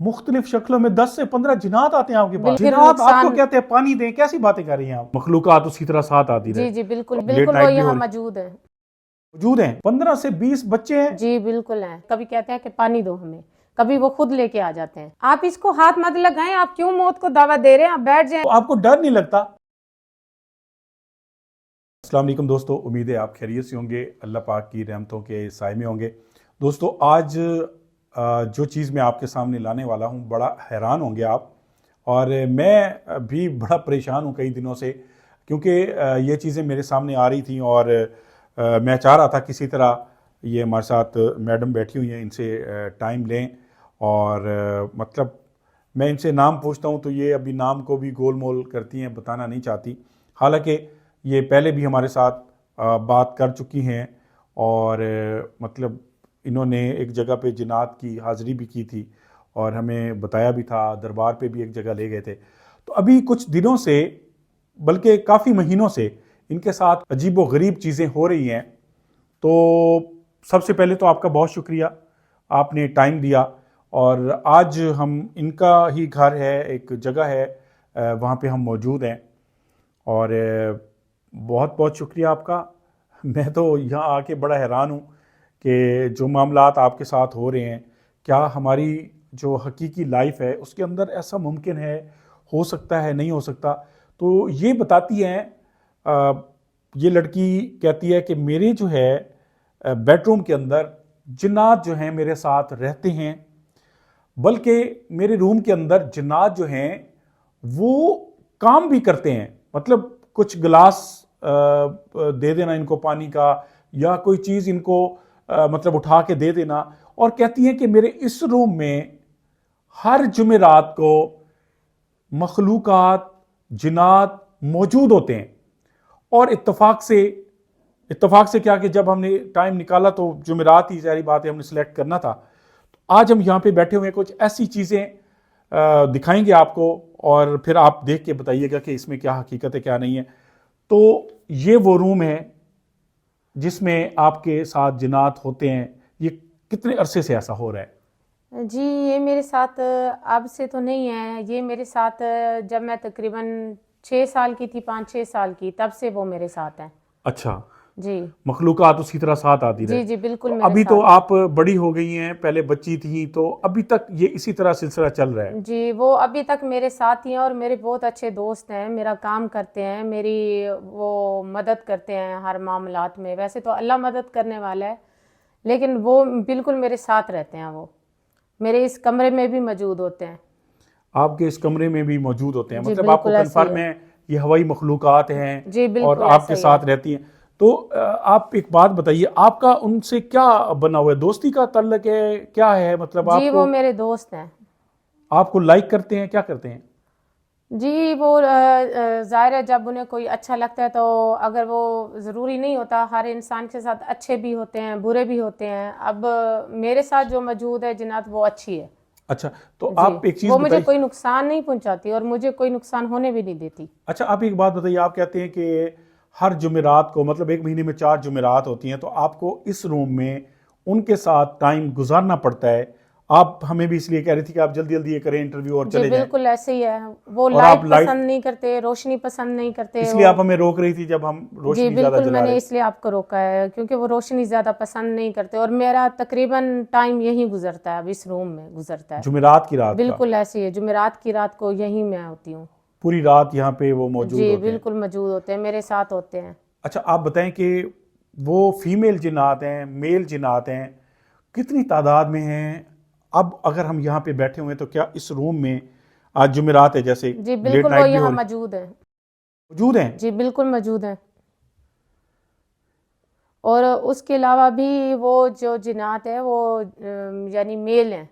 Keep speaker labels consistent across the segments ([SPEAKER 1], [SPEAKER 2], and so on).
[SPEAKER 1] मुख्तलिफ शक्लों में 10 से 15 जिन्नात आते हैं आपके पास।
[SPEAKER 2] बिल्कुल
[SPEAKER 1] जिन्नात आपको
[SPEAKER 2] नुकसान।
[SPEAKER 1] कहते हैं पानी दें, कैसी बातें कर रही हैं आप? मखलूकात उसी तरह साथ आती रहे।
[SPEAKER 2] जी जी बिल्कुल
[SPEAKER 1] लेट
[SPEAKER 2] बिल्कुल, वो
[SPEAKER 1] नाइट भी
[SPEAKER 2] यहाँ
[SPEAKER 1] हो
[SPEAKER 2] मौजूद है।
[SPEAKER 1] मौजूद हैं। 15 से 20 बच्चे हैं।
[SPEAKER 2] जी बिल्कुल है। कभी कहते हैं कि पानी दो हमें, कभी वो खुद लेके आ जाते हैं। आप इसको हाथ मत लगाएं, आप क्यों मौत को दावा दे रहे हैं, आप बैठ जाएं।
[SPEAKER 1] तो आपको डर नहीं लगता? अस्सलाम वालेकुम दोस्तों, उम्मीद है आप खैरियत से होंगे, अल्लाह पाक की रहमतों के साए में होंगे। दोस्तों आज जो चीज़ मैं आपके सामने लाने वाला हूँ, बड़ा हैरान होंगे आप, और मैं भी बड़ा परेशान हूँ कई दिनों से, क्योंकि ये चीज़ें मेरे सामने आ रही थी और मैं चाह रहा था किसी तरह ये हमारे साथ मैडम बैठी हुई हैं, इनसे टाइम लें और मतलब मैं इनसे नाम पूछता हूँ तो ये अभी नाम को भी गोल मोल करती हैं, बताना नहीं चाहती। हालांकि ये पहले भी हमारे साथ बात कर चुकी हैं और मतलब इन्होंने एक जगह पे जिन्नात की हाज़िरी भी की थी और हमें बताया भी था, दरबार पे भी एक जगह ले गए थे। तो अभी कुछ दिनों से, बल्कि काफ़ी महीनों से इनके साथ अजीब व गरीब चीज़ें हो रही हैं। तो सबसे पहले तो आपका बहुत शुक्रिया, आपने टाइम दिया और आज हम इनका ही घर है, एक जगह है, वहाँ पे हम मौजूद हैं और बहुत बहुत शुक्रिया आपका। मैं तो यहाँ आके बड़ा हैरान हूँ कि जो मामलात आपके साथ हो रहे हैं, क्या हमारी जो हकीकी लाइफ है उसके अंदर ऐसा मुमकिन है, हो सकता है, नहीं हो सकता। तो ये बताती हैं, ये लड़की कहती है कि मेरे जो है बेडरूम के अंदर जिन्नात जो हैं मेरे साथ रहते हैं, बल्कि मेरे रूम के अंदर जिन्नात जो हैं वो काम भी करते हैं। मतलब कुछ गिलास दे देना इनको पानी का, या कोई चीज़ इनको मतलब उठा के दे देना। और कहती हैं कि मेरे इस रूम में हर जुमेरात को मखलूकात, जिन्नात मौजूद होते हैं। और इत्तफाक से क्या कि जब हमने टाइम निकाला तो जुमेरात ही सारी बात है हमने सेलेक्ट करना था। तो आज हम यहाँ पे बैठे हुए हैं, कुछ ऐसी चीज़ें दिखाएंगे आपको और फिर आप देख के बताइएगा कि इसमें क्या हकीकत है, क्या नहीं है। तो ये वो रूम है जिसमें आपके साथ जिन्नात होते हैं। ये कितने अरसे से ऐसा हो रहा है?
[SPEAKER 2] जी ये मेरे साथ अब से तो नहीं है, ये मेरे साथ जब मैं तकरीबन 6 साल की थी, 5-6 साल की, तब से वो मेरे साथ हैं।
[SPEAKER 1] अच्छा,
[SPEAKER 2] जी
[SPEAKER 1] मखलूकात उसी तरह साथ आती रहे।
[SPEAKER 2] जी जी बिल्कुल
[SPEAKER 1] तो
[SPEAKER 2] मेरे
[SPEAKER 1] अभी तो
[SPEAKER 2] साथ हैं।
[SPEAKER 1] आप बड़ी हो गई हैं, पहले बच्ची थी, तो अभी तक ये इसी तरह सिलसिला चल रहा है?
[SPEAKER 2] जी वो अभी तक मेरे साथ ही हैं और मेरे बहुत अच्छे दोस्त हैं, मेरा काम करते हैं, मेरी वो मदद करते हैं हर मामलात में। वैसे तो अल्लाह मदद करने वाला है, लेकिन वो बिल्कुल मेरे साथ रहते हैं। वो मेरे इस कमरे में भी मौजूद होते हैं।
[SPEAKER 1] आपके इस कमरे में भी मौजूद होते हैं?
[SPEAKER 2] जी
[SPEAKER 1] मतलब आपको
[SPEAKER 2] बिल्कुल ऐसे ही
[SPEAKER 1] कन्फर्म
[SPEAKER 2] है।
[SPEAKER 1] है ये हवाई मखलूकात हैं
[SPEAKER 2] जी
[SPEAKER 1] और
[SPEAKER 2] बिल्कुल ऐसा
[SPEAKER 1] आपके
[SPEAKER 2] ही है।
[SPEAKER 1] साथ रहती हैं? तो आप एक बात बताइए, आपका उनसे क्या बना हुआ है? दोस्ती का ताल्लुक है, क्या है? मतलब
[SPEAKER 2] जी वो
[SPEAKER 1] आपको
[SPEAKER 2] मेरे दोस्त हैं।
[SPEAKER 1] आपको लाइक करते हैं, क्या करते हैं?
[SPEAKER 2] जी वो ज़ाहिर है जब उन्हें कोई अच्छा लगता है, तो अगर वो ज़रूरी नहीं होता, हर इंसान के साथ अच्छे भी होते हैं, बुरे भी होते हैं। अब मेरे साथ जो मौजूद है जिन्नात, वो अच्छी है।
[SPEAKER 1] अच्छा, तो
[SPEAKER 2] जी
[SPEAKER 1] आप एक चीज़
[SPEAKER 2] वो मुझे
[SPEAKER 1] बताइए।
[SPEAKER 2] कोई नुकसान नहीं पहुंचाती और मुझे कोई नुकसान होने भी नहीं देती।
[SPEAKER 1] अच्छा, आप एक बात बताइए, आप कहते हैं कि हर जुमेरात को, मतलब एक महीने में 4 जुमेरात होती हैं, तो आपको इस रूम में उनके साथ टाइम गुजारना पड़ता है। आप हमें भी इसलिए कह रही थी कि आप जल्दी जल्दी ये करें इंटरव्यू और
[SPEAKER 2] जी
[SPEAKER 1] चले जाएं,
[SPEAKER 2] बिल्कुल ऐसे ही है। वो
[SPEAKER 1] और आप
[SPEAKER 2] लाइट
[SPEAKER 1] लाइट,
[SPEAKER 2] पसंद नहीं करते, रोशनी पसंद नहीं करते
[SPEAKER 1] इसलिए
[SPEAKER 2] वो।
[SPEAKER 1] आप हमें रोक रही थी जब हम
[SPEAKER 2] जी
[SPEAKER 1] रोशनी ज़्यादा
[SPEAKER 2] बिल्कुल
[SPEAKER 1] जला
[SPEAKER 2] मैंने
[SPEAKER 1] रहे थे।
[SPEAKER 2] इसलिए आपको रोका है, क्योंकि वो रोशनी ज़्यादा पसंद नहीं करते और मेरा तकरीबन टाइम यहीं गुजरता है, अब इस रूम में गुजरता है।
[SPEAKER 1] जुमेरात की रात का
[SPEAKER 2] बिल्कुल ऐसी है, जुमेरात की रात को यहीं मैं होती हूँ।
[SPEAKER 1] पूरी रात यहाँ पे वो मौजूद
[SPEAKER 2] जी
[SPEAKER 1] होते हैं?
[SPEAKER 2] बिल्कुल मौजूद होते हैं, मेरे साथ होते हैं।
[SPEAKER 1] अच्छा, आप बताएं कि वो फीमेल जिन्नात हैं, मेल जिन्नात हैं, कितनी तादाद में हैं? अब अगर हम यहाँ पे बैठे हुए हैं तो क्या इस रूम में, आज जुमेरात है जैसे,
[SPEAKER 2] जी
[SPEAKER 1] लेट
[SPEAKER 2] बिल्कुल वो
[SPEAKER 1] नाइट भी हो
[SPEAKER 2] यहाँ
[SPEAKER 1] रही,
[SPEAKER 2] मौजूद हैं।
[SPEAKER 1] मौजूद हैं?
[SPEAKER 2] जी बिल्कुल मौजूद हैं। और उसके अलावा भी वो जो जिन्नात है वो यानी मेल हैं।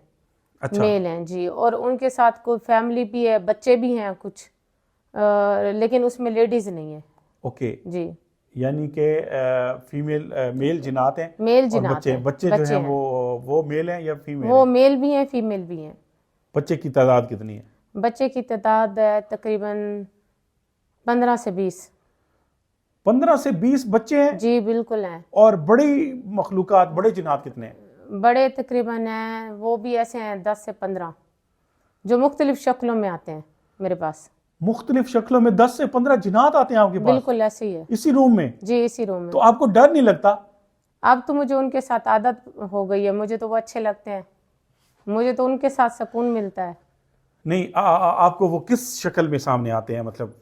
[SPEAKER 1] अच्छा,
[SPEAKER 2] मेल हैं जी, और उनके साथ कोई फैमिली भी है, बच्चे भी हैं कुछ, लेकिन उसमें लेडीज़ नहीं है।
[SPEAKER 1] ओके,
[SPEAKER 2] जी
[SPEAKER 1] यानी कि फीमेल मेल जिन्नात हैं
[SPEAKER 2] मेल
[SPEAKER 1] और
[SPEAKER 2] जिन्नात
[SPEAKER 1] बच्चे
[SPEAKER 2] हैं,
[SPEAKER 1] बच्चे जो हैं
[SPEAKER 2] बच्चे हैं।
[SPEAKER 1] वो मेल हैं या फीमेल
[SPEAKER 2] वो
[SPEAKER 1] हैं?
[SPEAKER 2] मेल भी हैं, फीमेल भी हैं।
[SPEAKER 1] बच्चे की तादाद कितनी है?
[SPEAKER 2] बच्चे की तादाद है तकरीबन 15 से 20।
[SPEAKER 1] 15 से 20 बच्चे हैं?
[SPEAKER 2] जी बिल्कुल हैं।
[SPEAKER 1] और बड़ी मखलूकात, बड़े जिन्नात कितने हैं?
[SPEAKER 2] बड़े तकरीबन हैं, वो भी ऐसे हैं 10 से 15। जो मुख्तलिफ शक्लों में आते हैं मेरे पास।
[SPEAKER 1] मुख्तलिफ शक्लों में 10 से 15 जिन्नात आते हैं आपके पास
[SPEAKER 2] बिल्कुल ऐसे ही है
[SPEAKER 1] इसी रूम में?
[SPEAKER 2] जी, इसी रूम में।
[SPEAKER 1] तो आपको डर नहीं लगता?
[SPEAKER 2] अब तो मुझे उनके साथ आदत हो गई है, मुझे तो वो अच्छे लगते हैं, मुझे तो उनके साथ सुकून मिलता है।
[SPEAKER 1] नहीं आपको वो किस शक्ल में सामने आते हैं? मतलब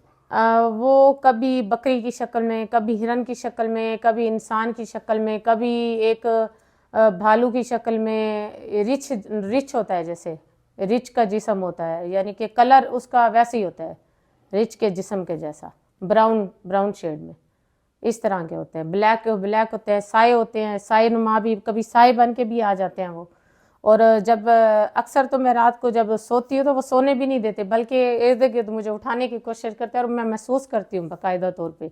[SPEAKER 2] वो कभी बकरी की शक्ल में, कभी हिरन की शक्ल में, कभी इंसान की शक्ल में, कभी एक भालू की शक्ल में। रिच होता है, जैसे रिच का जिस्म होता है, यानी कि कलर उसका वैसे ही होता है रिच के जिस्म के जैसा, ब्राउन शेड में, इस तरह के होते हैं। ब्लैक होते हैं, साए होते हैं, साए नुमा भी, कभी साए बन के भी आ जाते हैं वो। और जब अक्सर तो मैं रात को जब सोती हूँ तो वो सोने भी नहीं देते, बल्कि इर्द गिर्द मुझे उठाने की कोशिश करते हैं, और मैं महसूस करती हूँ बाकायदा तौर पे।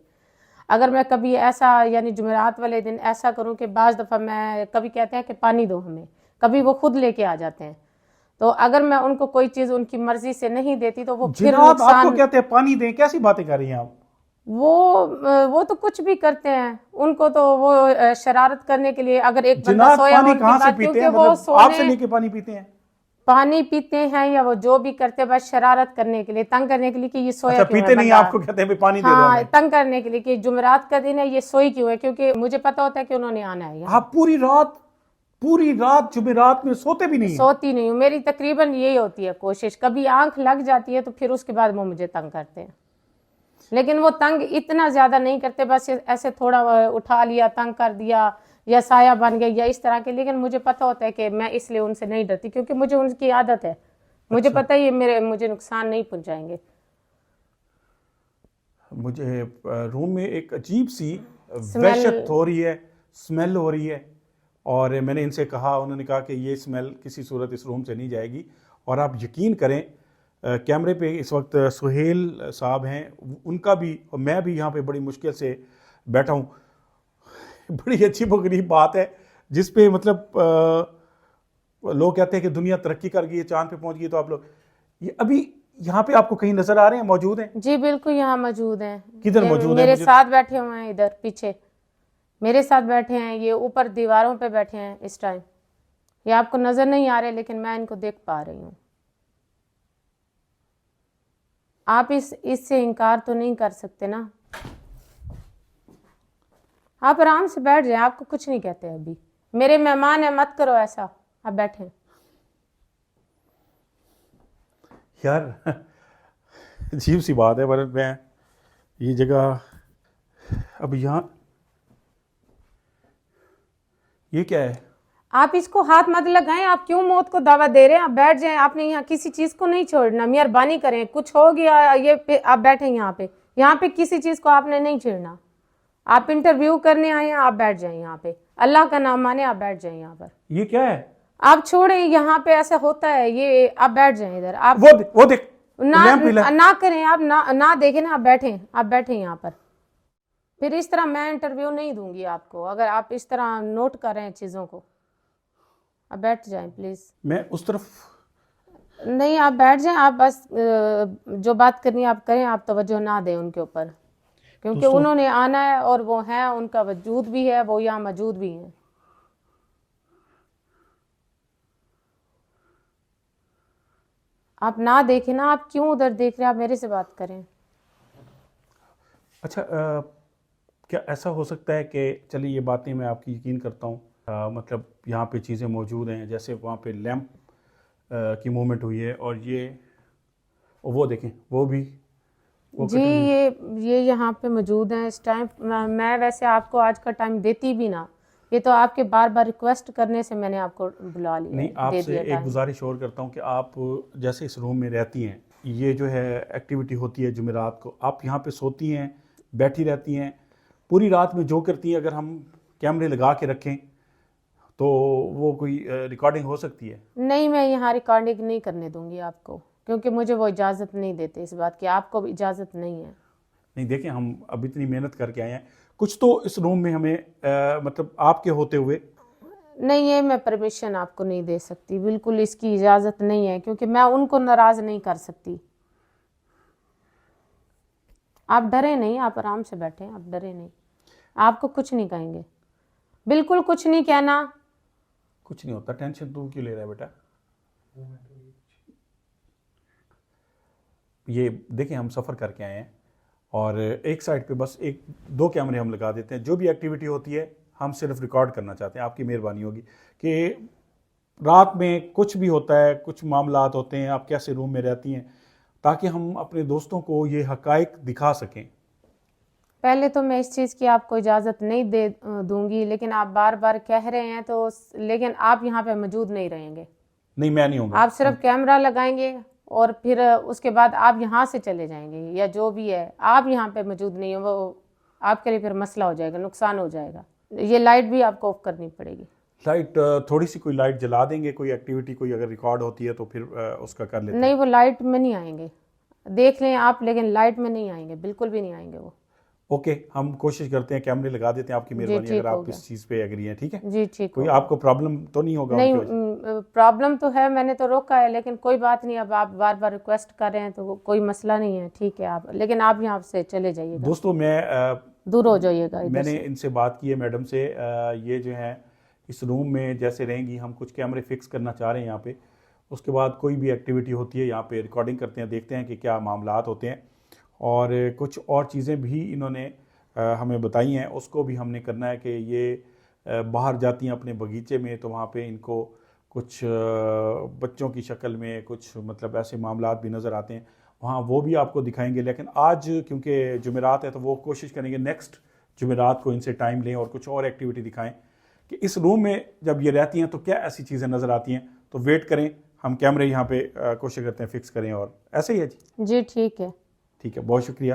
[SPEAKER 2] अगर मैं कभी ऐसा, यानी जुमेरात वाले दिन ऐसा करूँ कि बाज़ दफ़ा मैं, कभी कहते हैं कि पानी दो हमें, कभी वो खुद लेके आ जाते हैं, तो अगर मैं उनको कोई चीज़ उनकी मर्जी से नहीं देती तो वो फिर
[SPEAKER 1] जिन्नात आपको
[SPEAKER 2] नुकसान।
[SPEAKER 1] कहते हैं पानी दें? कैसी बातें कर रही हैं आप?
[SPEAKER 2] वो तो कुछ भी करते हैं, उनको तो वो शरारत करने के लिए, अगर एक बंदा
[SPEAKER 1] जिन्नात
[SPEAKER 2] सोया हो
[SPEAKER 1] पानी
[SPEAKER 2] उनकी
[SPEAKER 1] कहाँ से
[SPEAKER 2] बात,
[SPEAKER 1] पीते
[SPEAKER 2] क्योंकि
[SPEAKER 1] हैं?
[SPEAKER 2] वो
[SPEAKER 1] मतलब आपसे
[SPEAKER 2] सोने
[SPEAKER 1] लेके पानी पीते हैं?
[SPEAKER 2] पानी पीते हैं या वो जो भी करते हैं बस शरारत करने के लिए, तंग करने के लिए कि ये सोया
[SPEAKER 1] अच्छा,
[SPEAKER 2] क्यों है
[SPEAKER 1] पीते नहीं,
[SPEAKER 2] बंदा।
[SPEAKER 1] आपको कहते हैं भी पानी दे दो
[SPEAKER 2] हाँ,
[SPEAKER 1] हमें।
[SPEAKER 2] तंग करने के लिए कि जुमेरात का दिन है, ये सोई क्यों है, क्योंकि मुझे पता होता है कि उन्होंने आना है यहाँ।
[SPEAKER 1] आप पूरी रात जुमेरात में सोते भी नहीं हैं?
[SPEAKER 2] सोती नहीं हूँ, मेरी तकरीबन यही होती है कोशिश। कभी आंख लग जाती है तो फिर उसके बाद वो मुझे तंग करते हैं, लेकिन वो तंग इतना ज़्यादा नहीं करते, बस ऐसे थोड़ा उठा लिया, तंग कर दिया, या साया बन गया, या इस तरह के। लेकिन मुझे पता होता है कि मैं इसलिए उनसे नहीं डरती, क्योंकि मुझे उनकी आदत है, मुझे पता है ये मुझे नुकसान नहीं पहुंचाएंगे।
[SPEAKER 1] मुझे रूम में एक अजीब सी
[SPEAKER 2] स्मेल।
[SPEAKER 1] वहशत हो रही है, स्मेल हो रही है, और मैंने इनसे कहा, उन्होंने कहा कि ये स्मेल किसी सूरत इस रूम से नहीं जाएगी। और आप यकीन करें, कैमरे पे इस वक्त सुहेल साहब हैं, उनका भी और मैं भी यहाँ पे बड़ी मुश्किल से बैठा हूँ। बड़ी अजीब और गरीब बात है जिस पे मतलब लोग कहते हैं कि दुनिया तरक्की कर गई है, चांद पे पहुंच गई, तो आप लोग ये अभी यहाँ पे आपको कहीं नजर आ रहे हैं, मौजूद हैं?
[SPEAKER 2] जी बिल्कुल, यहाँ मौजूद हैं।
[SPEAKER 1] किधर
[SPEAKER 2] ये
[SPEAKER 1] मौजूद हैं?
[SPEAKER 2] मेरे
[SPEAKER 1] मुझे
[SPEAKER 2] साथ बैठे हुए हैं, इधर पीछे मेरे साथ बैठे हैं, ये ऊपर दीवारों पे बैठे हैं इस टाइम। ये आपको नजर नहीं आ रहे, लेकिन मैं इनको देख पा रही हूँ। आप इससे इनकार तो नहीं कर सकते ना। आप आराम से बैठ जाए, आपको कुछ नहीं कहते। अभी मेरे मेहमान है, मत करो ऐसा, आप बैठे।
[SPEAKER 1] यार अजीब सी बात है, पर मैं ये जगह अब यहाँ, ये क्या है?
[SPEAKER 2] आप इसको हाथ मत लगाएं, आप क्यों मौत को दावा दे रहे हैं? आप बैठ जाएं, आपने यहाँ किसी चीज को नहीं छोड़ना, मेहरबानी करें। कुछ हो गया ये आप बैठे यहाँ पे किसी चीज को आपने नहीं छेड़ना। आप इंटरव्यू करने आए हैं, आप बैठ जाएं यहाँ पे, अल्लाह का नाम माने, आप बैठ जाएं यहाँ पर।
[SPEAKER 1] ये क्या है?
[SPEAKER 2] आप छोड़े, यहाँ पे ऐसा होता है, ये आप बैठ जाएं इधर। आप
[SPEAKER 1] वो देख
[SPEAKER 2] ना करें, आप ना देखें ना, आप बैठे यहाँ पर। फिर इस तरह मैं इंटरव्यू नहीं दूंगी आपको, अगर आप इस तरह नोट कर रहे हैं चीज़ों को। आप बैठ जाएं प्लीज़।
[SPEAKER 1] मैं उस तरफ
[SPEAKER 2] नहीं, आप बैठ जाएं। आप बस जो बात करनी है आप करें, आप तवज्जो ना दें उनके ऊपर, क्योंकि उन्होंने आना है और वो हैं, उनका वजूद भी है, वो यहाँ मौजूद भी हैं। आप ना देखें ना, आप क्यों उधर देख रहे हैं? आप मेरे से बात करें।
[SPEAKER 1] अच्छा, क्या ऐसा हो सकता है कि चलिए ये बातें मैं आपकी यकीन करता हूँ, मतलब यहाँ पे चीज़ें मौजूद हैं, जैसे वहाँ पे लैंप की मूवमेंट हुई है, और वो देखें, वो भी
[SPEAKER 2] जी, ये यहाँ पे मौजूद हैं इस टाइम। मैं वैसे आपको आज का टाइम देती भी ना, ये तो आपके बार बार रिक्वेस्ट करने से मैंने आपको बुला लिया।
[SPEAKER 1] नहीं, आपसे एक गुजारिश और करता हूँ कि आप जैसे इस रूम में रहती हैं, ये जो है एक्टिविटी होती है जुमेरात को, आप यहाँ पे सोती हैं, बैठी रहती हैं पूरी रात में, जो करती हैं, अगर हम कैमरे लगा के रखें तो वो कोई रिकॉर्डिंग हो सकती है?
[SPEAKER 2] नहीं, मैं यहाँ रिकॉर्डिंग नहीं करने दूंगी आपको, क्योंकि मुझे वो इजाज़त नहीं देते इस बात की, आपको भी इजाज़त नहीं है।
[SPEAKER 1] नहीं, देखें, हम अब इतनी मेहनत करके आए हैं, कुछ तो इस रूम में हमें मतलब आपके होते हुए।
[SPEAKER 2] नहीं, ये मैं परमिशन आपको नहीं दे सकती, बिल्कुल इसकी इजाज़त नहीं है, क्योंकि मैं उनको नाराज़ नहीं कर सकती। आप डरे नहीं, आप आराम से बैठे, आप डरे नहीं, आपको कुछ नहीं कहेंगे, बिल्कुल कुछ नहीं कहना।
[SPEAKER 1] कुछ नहीं होता, टेंशन तू क्यों ले रहा है बेटा? یہ دیکھیں ہم سفر کر کے آئے ہیں اور ایک سائڈ پہ بس ایک دو کیمرے ہم لگا دیتے ہیں. جو بھی ایکٹیویٹی ہوتی ہے ہم صرف ریکارڈ کرنا چاہتے ہیں. آپ کی مہربانی ہوگی کہ رات میں کچھ بھی ہوتا ہے, کچھ معاملات ہوتے ہیں, آپ کیسے روم میں رہتی ہیں, تاکہ ہم اپنے دوستوں کو یہ حقائق دکھا سکیں.
[SPEAKER 2] پہلے تو میں اس چیز کی آپ کو اجازت نہیں دے دوں گی, لیکن آپ بار بار کہہ رہے ہیں تو, لیکن آپ یہاں پہ موجود نہیں رہیں گے.
[SPEAKER 1] نہیں میں نہیں ہوں گا.
[SPEAKER 2] آپ صرف کیمرہ لگائیں گے اور پھر اس کے بعد آپ یہاں سے چلے جائیں گے, یا جو بھی ہے آپ یہاں پہ موجود نہیں ہو, وہ آپ کے لیے پھر مسئلہ ہو جائے گا, نقصان ہو جائے گا. یہ لائٹ بھی آپ کو آف کرنی پڑے گی.
[SPEAKER 1] لائٹ تھوڑی سی کوئی لائٹ جلا دیں گے, کوئی ایکٹیویٹی کوئی اگر ریکارڈ ہوتی ہے تو پھر اس کا کر لیتے ہیں.
[SPEAKER 2] نہیں, وہ لائٹ میں نہیں آئیں گے, دیکھ لیں آپ, لیکن لائٹ میں نہیں آئیں گے, بالکل بھی نہیں آئیں گے وہ.
[SPEAKER 1] اوکے, ہم کوشش کرتے ہیں کیمرے لگا دیتے ہیں. آپ کی مہربانی اگر آپ اس چیز پہ ایگری ہیں. ٹھیک ہے
[SPEAKER 2] جی ٹھیک.
[SPEAKER 1] کوئی آپ کو پرابلم تو نہیں ہوگا؟
[SPEAKER 2] نہیں پرابلم تو ہے, میں نے تو روکا ہے, لیکن کوئی بات نہیں. اب آپ بار بار ریکویسٹ کر رہے ہیں تو کوئی مسئلہ نہیں ہے. ٹھیک ہے آپ, لیکن آپ یہاں سے چلے جائیے گا.
[SPEAKER 1] دوستوں میں
[SPEAKER 2] دور ہو جائیے گا.
[SPEAKER 1] میں نے ان سے بات کی ہے میڈم سے, یہ جو ہے اس روم میں جیسے رہیں گی, ہم کچھ کیمرے فکس کرنا چاہ رہے ہیں یہاں پہ. اس کے بعد کوئی بھی ایکٹیویٹی ہوتی ہے یہاں پہ ریکارڈنگ کرتے ہیں, دیکھتے ہیں کہ کیا معاملات ہوتے ہیں, اور کچھ اور چیزیں بھی انہوں نے ہمیں بتائی ہیں, اس کو بھی ہم نے کرنا ہے. کہ یہ باہر جاتی ہیں اپنے باغیچے میں تو وہاں پہ ان کو کچھ بچوں کی شکل میں کچھ مطلب ایسے معاملات بھی نظر آتے ہیں, وہاں وہ بھی آپ کو دکھائیں گے. لیکن آج کیونکہ جمعرات ہے تو وہ کوشش کریں گے نیکسٹ جمعرات کو ان سے ٹائم لیں اور کچھ اور ایکٹیویٹی دکھائیں کہ اس روم میں جب یہ رہتی ہیں تو کیا ایسی چیزیں نظر آتی ہیں. تو ویٹ کریں, ہم کیمرے یہاں پہ کوشش کرتے ہیں فکس کریں. اور ایسے ہی ہے جی؟
[SPEAKER 2] جی ٹھیک ہے.
[SPEAKER 1] ٹھیک ہے, بہت شکریہ.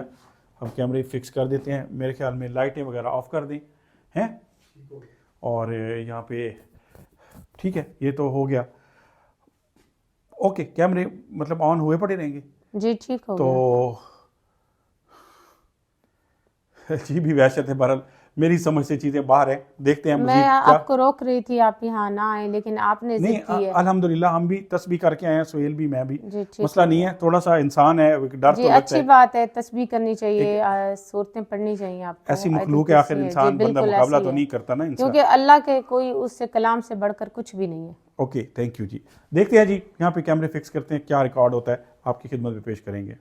[SPEAKER 1] ہم کیمرے فکس کر دیتے ہیں. میرے خیال میں لائٹیں وغیرہ آف کر دیں ہیں, اور یہاں پہ ٹھیک ہے, یہ تو ہو گیا. اوکے, کیمرے مطلب آن ہوئے پڑے رہیں گے.
[SPEAKER 2] جی ٹھیک ہو
[SPEAKER 1] تو جی بھی وحشت ہے, بہرحال میری سمجھ سے چیزیں باہر ہیں. دیکھتے ہیں
[SPEAKER 2] میں آپ کو روک رہی تھی آپ یہاں نہ آئیں, لیکن آپ نے ضد کی ہے.
[SPEAKER 1] الحمدللہ ہم بھی تسبیح کر کے آئے ہیں, سہیل بھی, میں بھی.
[SPEAKER 2] جی ٹھیک,
[SPEAKER 1] مسئلہ نہیں ہے, تھوڑا سا انسان ہے, ڈر تو
[SPEAKER 2] جی
[SPEAKER 1] لگتا ہے.
[SPEAKER 2] اچھی بات ہے, تسبیح کرنی چاہیے, صورتیں پڑھنی چاہیے آپ کو.
[SPEAKER 1] ایسی مخلوق ہے آخر, انسان بندہ مقابلہ تو نہیں کرتا نا انسان,
[SPEAKER 2] کیونکہ اللہ کے کوئی اس سے کلام سے بڑھ کر کچھ بھی نہیں ہے.
[SPEAKER 1] اوکے, تھینک یو جی. دیکھتے ہیں جی یہاں پہ کیمرے فکس کرتے ہیں, کیا ریکارڈ ہوتا ہے آپ کی خدمت میں پیش کریں گے.